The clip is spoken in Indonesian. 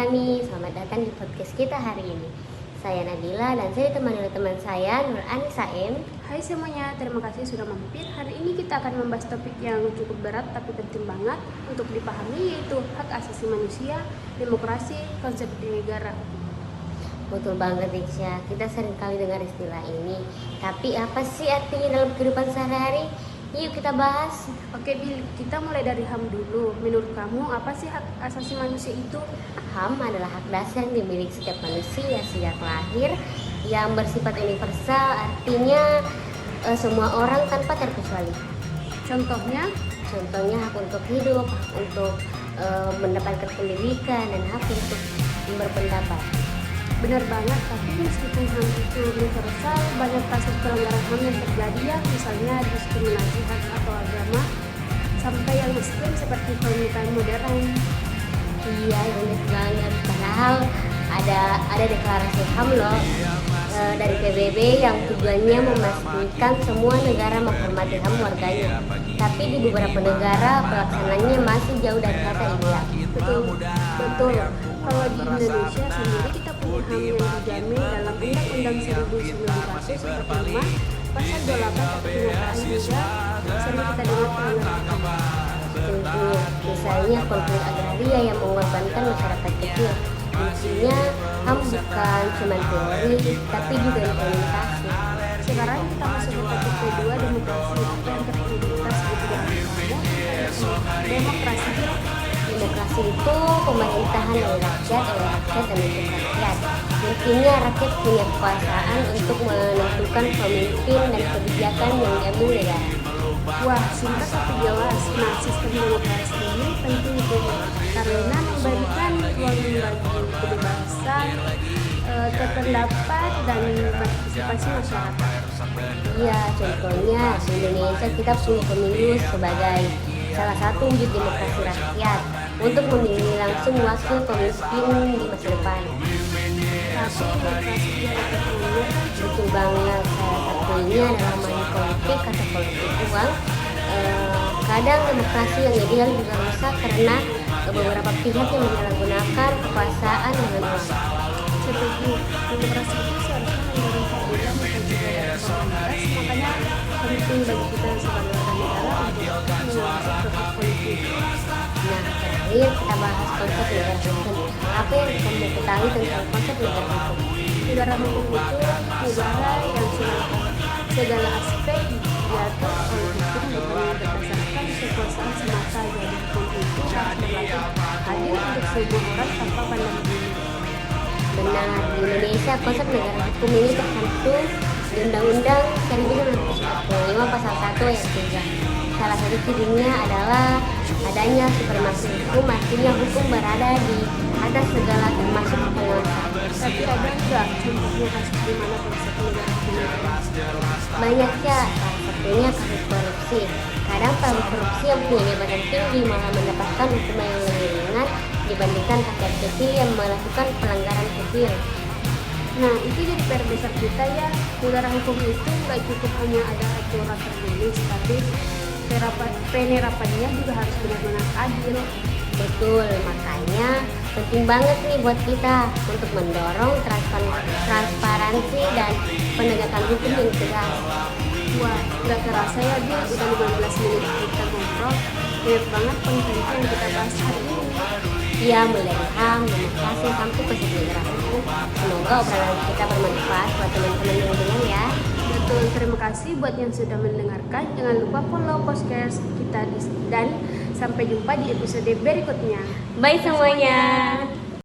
Fani, selamat datang di podcast kita hari ini. Saya Nabila dan saya ditemani oleh teman saya Nur Anissa M. Hai semuanya, terima kasih sudah mampir. Hari ini kita akan membahas topik yang cukup berat tapi penting banget untuk dipahami, yaitu hak asasi manusia, demokrasi, konsep di negara. Betul banget Iksya, kita sering kali dengar istilah ini. Tapi apa sih artinya dalam kehidupan sehari-hari? Yuk kita bahas. Oke Bil, kita mulai dari HAM dulu. Menurut kamu apa sih hak asasi manusia itu? HAM adalah hak dasar yang dimiliki setiap manusia sejak lahir yang bersifat universal, artinya semua orang tanpa terkecuali. Contohnya? Contohnya hak untuk hidup, hak untuk mendapatkan pendidikan, dan hak untuk berpendapat. Benar banget, tapi meskipun HAM itu universal, banyak kasus pelanggaran HAM yang terjadi ya, misalnya diskriminasi hak atau agama, sampai yang ekstrem seperti pernikahan modern. Iya, unik banget. Padahal ada deklarasi HAM loh dari PBB yang tujuannya memastikan semua negara menghormati HAM warganya. Tapi di beberapa negara pelaksanaannya masih jauh dari kata ideal. Betul. Kalau di Indonesia sendiri kita punya HAM yang dijamin dalam Undang-Undang 1945 Pasal 28 kebinekaan juga sering kita dengar pelanggaran. Tentunya, misalnya konflik agraria yang mengorbankan masyarakat kecil. Intinya HAM bukan cuma teori, tapi juga implementasi. Sekarang kita masuk ke topik kedua, demokrasi. Apa yang terintegrasi gitu dengan kamu? Demokrasi. Demokrasi itu pemerintahan dari rakyat, oleh rakyat, dan untuk rakyat. Intinya rakyat punya kekuasaan untuk menentukan pemimpin dan kebijakan yang diambil negara. Wah, singkat tapi jelas. Nah, sistem demokrasi ini penting karena memberikan ruang bagi kebebasan, berpendapat, dan partisipasi masyarakat. Iya, contohnya di Indonesia kita punya pemilu sebagai salah satu wujud demokrasi rakyat untuk memilih langsung wakil pemimpin di masa depan. Tapi demokrasi yang Betul banget, salah satunya adalah money politik atau politik uang. Kadang demokrasi yang ideal juga rusak karena beberapa pihak yang menyalahgunakan kekuasaan dengan uang. setuju. Demokrasi itu seharusnya memberi keadilan bukan juga dari komunitas. Makanya penting bagi kita sebagai warga negara untuk menguasai hak politik. Nah, terakhir kita bahas konsep negara hukum. Apa yang kamu ketahui tentang konsep negara hukum? Negara hukum itu negara yang segala aspek diatur oleh hukum bukan berdasarkan kekuasaan semata. Jadi hukum itu harus berlaku adil untuk semua orang tanpa pandang bulu. Benar, di Indonesia konsep negara hukum ini tercantum di Undang-Undang 1945 Pasal 1 ayat 3. Salah satu cirinya adalah adanya supremasi hukum, artinya hukum berada di atas segala termasuk penguasa. Tapi ada nggak contohnya kasus di mana konsep negara hukum itu? Banyak ya, salah satunya kasus korupsi. Kadang para korupsi yang punya jabatan tinggi malah mendapatkan hukuman yang lebih ringan dibandingkan rakyat kecil yang melakukan pelanggaran kecil. Nah, itu jadi PR besar kita ya. Negara hukum itu nggak cukup hanya ada aturan tertulis, tapi penerapannya juga harus benar-benar adil. Betul, makanya penting banget nih buat kita untuk mendorong transparansi dan penegakan hukum yang tegas. Wah, nggak kerasa ya Bil, udah 15 menit kita ngobrol. Banyak banget penting yang kita bahas hari ini. Ia mulai dari HAM, demokrasi, sampai konsep negara hukum. Semoga obrolan kita bermanfaat buat teman-teman yang dengar ya. Betul, terima kasih buat yang sudah mendengarkan. Jangan lupa follow podcast kita dan sampai jumpa di episode berikutnya. Bye semuanya.